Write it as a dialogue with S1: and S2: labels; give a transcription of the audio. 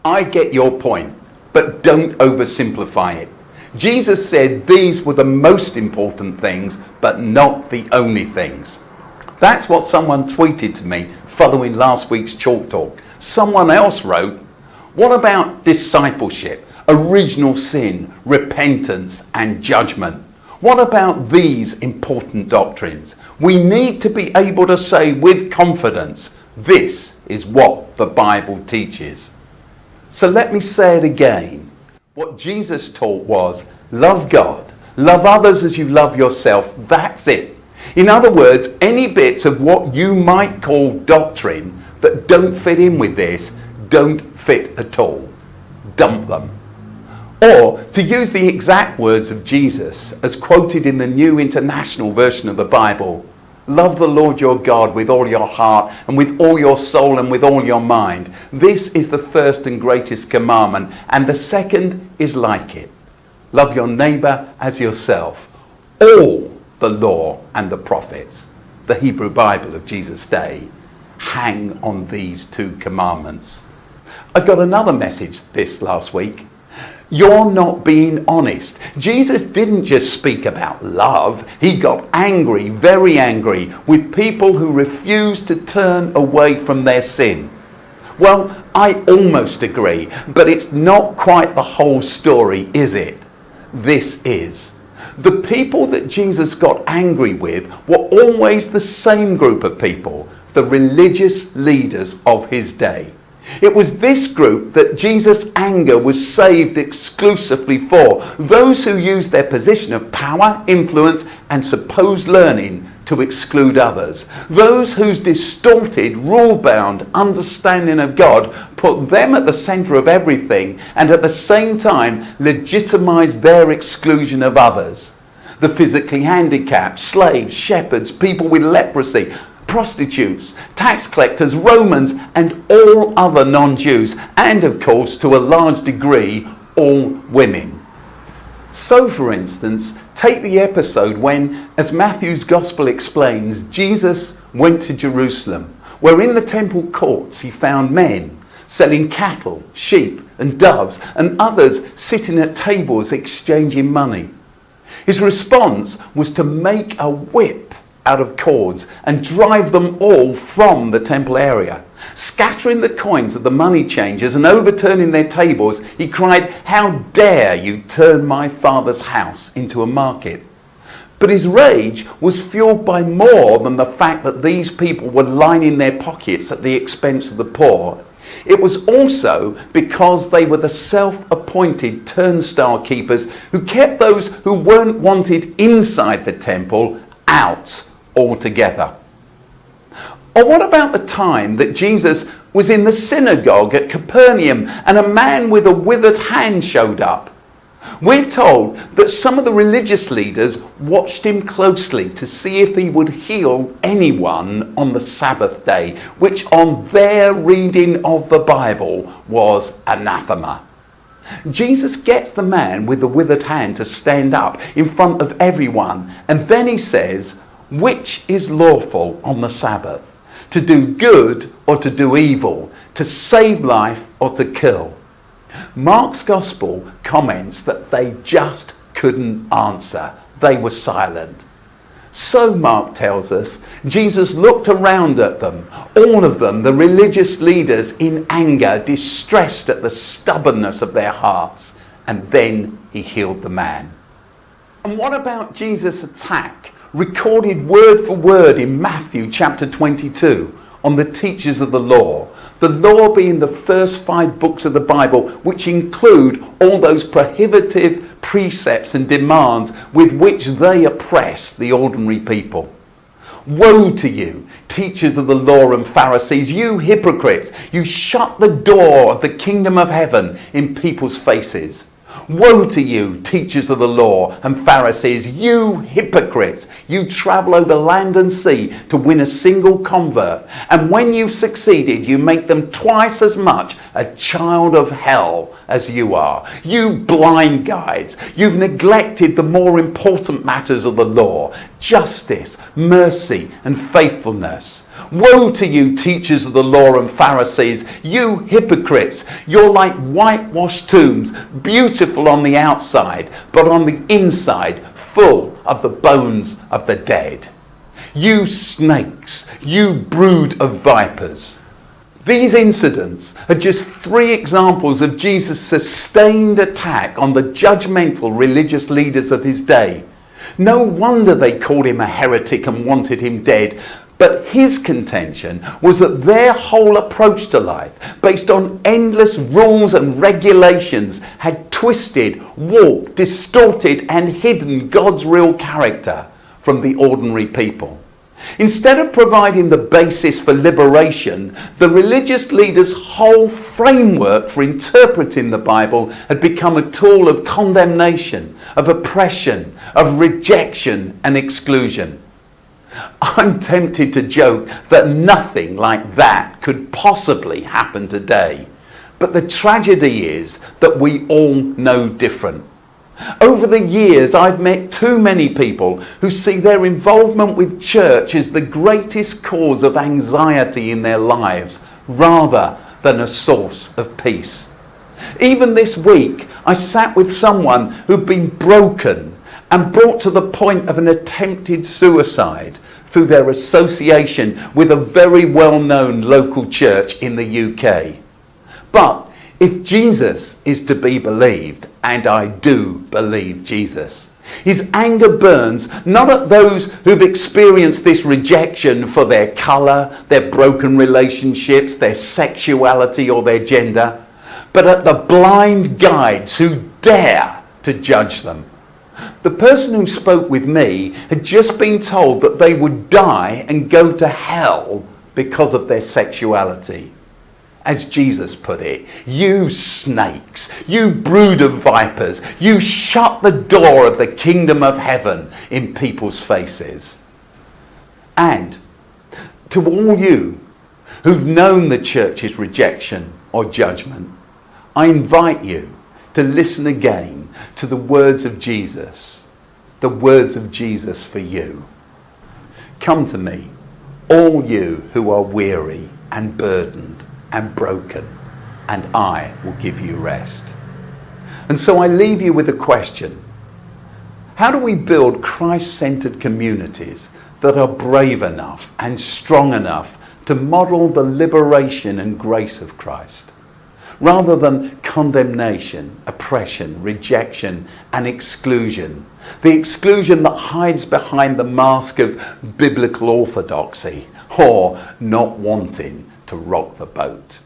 S1: I get your point, but don't oversimplify it. Jesus said these were the most important things, but not the only things. That's what someone tweeted to me following last week's Chalke Talk. Someone else wrote, what about discipleship, original sin, repentance, and judgment? What about these important doctrines? We need to be able to say with confidence, this is what the Bible teaches. So let me say it again. What Jesus taught was, love God, love others as you love yourself, that's it. In other words, any bits of what you might call doctrine that don't fit in with this, don't fit at all. Dump them. Or, to use the exact words of Jesus, as quoted in the New International Version of the Bible, love the Lord your God with all your heart and with all your soul and with all your mind. This is the first and greatest commandment, and the second is like it. Love your neighbour as yourself. All the law and the prophets, the Hebrew Bible of Jesus' day, hang on these two commandments. I got another message this last week. You're not being honest. Jesus didn't just speak about love. He got angry, very angry, with people who refused to turn away from their sin. Well, I almost agree, but it's not quite the whole story, is it? This is. The people that Jesus got angry with were always the same group of people, the religious leaders of his day. It was this group that Jesus' anger was saved exclusively for. Those who used their position of power, influence, and supposed learning to exclude others. Those whose distorted, rule-bound understanding of God put them at the center of everything and at the same time legitimized their exclusion of others. The physically handicapped, slaves, shepherds, people with leprosy, prostitutes, tax collectors, Romans, and all other non-Jews, and of course, to a large degree, all women. So, for instance, take the episode when, as Matthew's Gospel explains, Jesus went to Jerusalem, where in the temple courts he found men selling cattle, sheep, and doves, and others sitting at tables exchanging money. His response was to make a whip out of cords and drive them all from the temple area. Scattering the coins of the money changers and overturning their tables, he cried, "How dare you turn my Father's house into a market?" But his rage was fueled by more than the fact that these people were lining their pockets at the expense of the poor. It was also because they were the self-appointed turnstile keepers who kept those who weren't wanted inside the temple out altogether. Or what about the time that Jesus was in the synagogue at Capernaum and a man with a withered hand showed up? We're told that some of the religious leaders watched him closely to see if he would heal anyone on the Sabbath day, which on their reading of the Bible was anathema. Jesus gets the man with the withered hand to stand up in front of everyone, and then he says, which is lawful on the Sabbath? To do good or to do evil? To save life or to kill? Mark's Gospel comments that they just couldn't answer. They were silent. So Mark tells us, Jesus looked around at them, all of them, the religious leaders, in anger, distressed at the stubbornness of their hearts, and then he healed the man. And what about Jesus' attack, recorded word for word in Matthew chapter 22, on the teachers of the law being the first 5 books of the Bible, which include all those prohibitive precepts and demands with which they oppress the ordinary people. Woe to you, teachers of the law and Pharisees, you hypocrites! You shut the door of the kingdom of heaven in people's faces. Woe to you, teachers of the law and Pharisees, you hypocrites! You travel over land and sea to win a single convert, and when you've succeeded, you make them twice as much a child of hell as you are. You blind guides! You've neglected the more important matters of the law: justice, mercy, and faithfulness. Woe to you, teachers of the law and Pharisees, you hypocrites! You're like whitewashed tombs, beautiful on the outside, but on the inside full of the bones of the dead. You snakes, you brood of vipers. These incidents are just 3 examples of Jesus' sustained attack on the judgmental religious leaders of his day. No wonder they called him a heretic and wanted him dead. But his contention was that their whole approach to life, based on endless rules and regulations, had twisted, warped, distorted and hidden God's real character from the ordinary people. Instead of providing the basis for liberation, the religious leaders' whole framework for interpreting the Bible had become a tool of condemnation, of oppression, of rejection and exclusion. I'm tempted to joke that nothing like that could possibly happen today. But the tragedy is that we all know different. Over the years, I've met too many people who see their involvement with church as the greatest cause of anxiety in their lives, rather than a source of peace. Even this week, I sat with someone who'd been broken and brought to the point of an attempted suicide through their association with a very well-known local church in the UK. But if Jesus is to be believed, and I do believe Jesus, his anger burns not at those who've experienced this rejection for their colour, their broken relationships, their sexuality or their gender, but at the blind guides who dare to judge them. The person who spoke with me had just been told that they would die and go to hell because of their sexuality. As Jesus put it, you snakes, you brood of vipers, you shut the door of the kingdom of heaven in people's faces. And to all you who've known the church's rejection or judgment, I invite you to listen again to the words of Jesus, the words of Jesus for you. Come to me, all you who are weary and burdened and broken, and I will give you rest. And so I leave you with a question. How do we build Christ-centered communities that are brave enough and strong enough to model the liberation and grace of Christ, rather than condemnation, oppression, rejection and exclusion, the exclusion that hides behind the mask of biblical orthodoxy or not wanting to rock the boat?